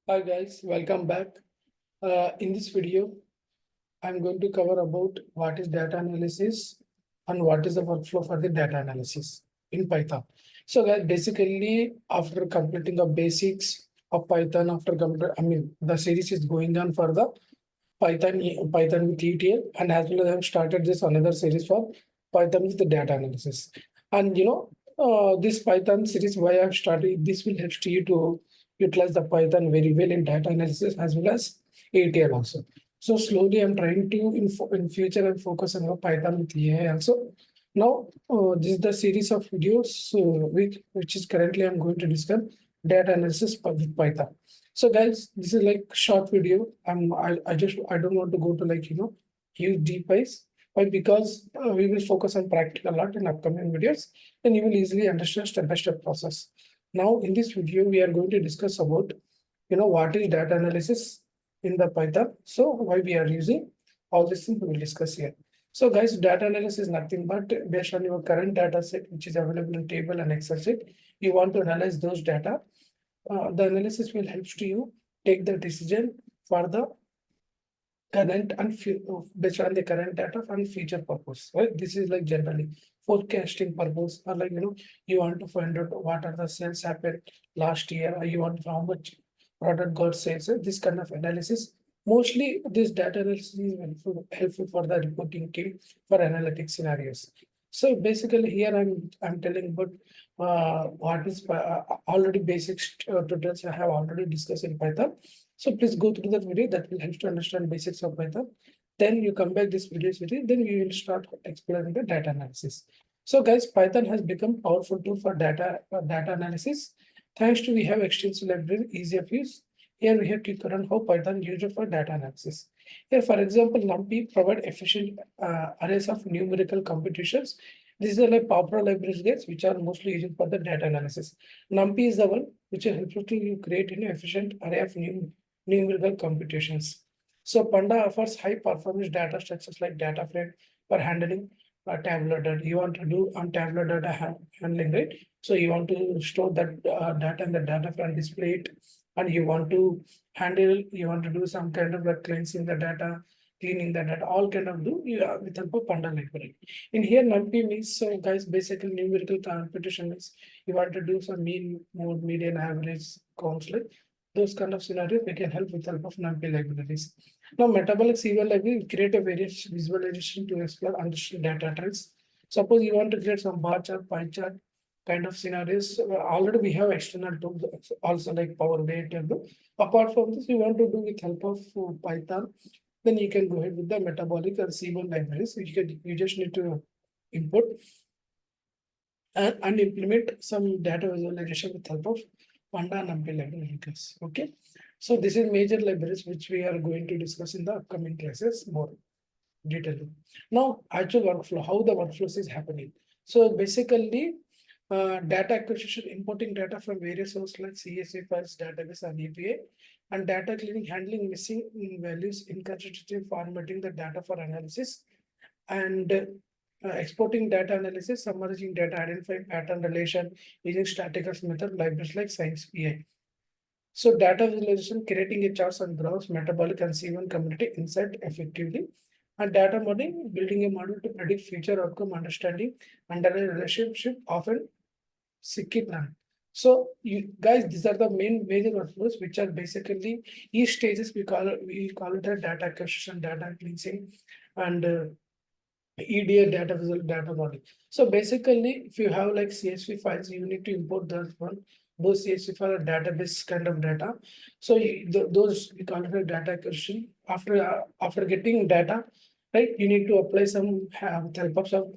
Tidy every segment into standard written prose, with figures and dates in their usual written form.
Hi guys, welcome back. In this video, I'm going to cover about what is data analysis and what is the workflow for the data analysis in Python. So guys, basically after completing the basics of Python, the series is going on for the Python with ETL, and as well as I've started this another series for Python with the data analysis. And this Python series, why I've started this will help you to utilize the Python very well in data analysis as well as ETL also. So slowly I'm trying to in future and focus on the Python with AI also. Now this is the series of videos which is currently I'm going to discuss data analysis with Python. So guys, this is like short video. I don't want to go to huge deep eyes. Why? Because we will focus on practical a lot in upcoming videos, and you will easily understand step-by-step process. Now, in this video, we are going to discuss about what is data analysis in the Python. So why we are using all these things we will discuss here. So guys, data analysis is nothing but based on your current data set, which is available in table and Excel sheet. You want to analyze those data. The analysis will help to you take the decision for the current and based on the current data and future purpose, right? This is like generally forecasting purpose, or you want to find out what are the sales happened last year, or you want to know how much product got sales. This kind of analysis, mostly this data analysis is helpful for the reporting team for analytic scenarios. So basically here I'm telling about what is already basic tutorials I have already discussed in Python. So please go through that video, that will help to understand basics of Python. Then you come back this video series, then we will start exploring the data analysis. So guys, Python has become powerful tool for data analysis. Thanks to we have extensive library, easy of use. Here we have to learn how Python used it for data analysis. Here, for example, NumPy provide efficient arrays of numerical computations. These are like popular libraries guys, which are mostly used for the data analysis. NumPy is the one which helps you to create an efficient array of numerical computations. So Panda offers high performance data structures like DataFrame for handling tabular data. You want to do on tabular data handling, right? So you want to store that data in the data frame, display it, and you want to do some kind of like cleansing the data, cleaning the data, all kind of do with help of Panda library. In here, NumPy means, so guys, basically numerical computation means you want to do some mean, mode, median, average, counts, like those kind of scenarios we can help with help of NumPy libraries. Now, metabolic Seaborn library will create a various visualization to explore understand data trends. Suppose you want to create some bar chart, pie chart kind of scenarios. Already we have external tools also like Power BI table. Apart from this, you want to do with help of Python, then you can go ahead with the metabolic and Seaborn libraries. You just need to input and implement some data visualization with help of Panda and NumPy libraries. Okay, so this is major libraries which we are going to discuss in the upcoming classes more detailing. Now, actual workflow, how the workflows is happening. So basically, data acquisition, importing data from various sources like CSV files, database, and API, and data cleaning, handling missing values, inconsistency, formatting the data for analysis, and exporting data analysis, summarizing data, identifying pattern relation using statistics method, libraries like Science PI. So data visualization, creating a charts and graphs, metabolic and Seaborn community insight effectively. And data modeling, building a model to predict future outcome, understanding underlying relationship, often scikit-learn. So you guys, these are the main major workflows, which are basically each stages we call it a data acquisition, data cleansing, and EDA data visual data modeling. So basically, if you have like CSV files, you need to import those CSV file database kind of data. So those we call it a data acquisition. After getting data, right, you need to apply some with help of some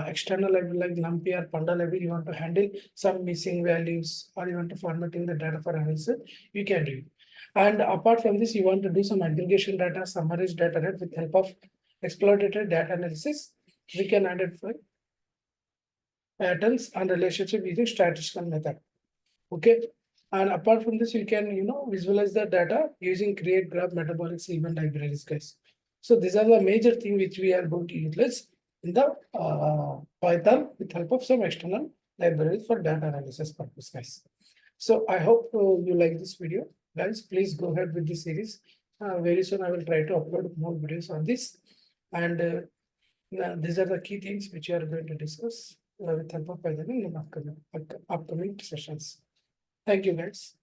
external library like NumPy or Panda library. You want to handle some missing values, or you want to formatting the data for analysis, you can do it. And apart from this, you want to do some aggregation data, summarize data, right, with help of exploitative data analysis. We can identify patterns and relationship using statistical method. Okay. And apart from this, you can visualize the data using create graph metabolic Seaborn libraries, guys. So these are the major thing which we are going to utilize in the Python with help of some external libraries for data analysis purpose, guys. So I hope you like this video. guys, please go ahead with this series. Very soon I will try to upload more videos on this. And these are the key things which we are going to discuss with help of Python in upcoming sessions. Thank you, guys.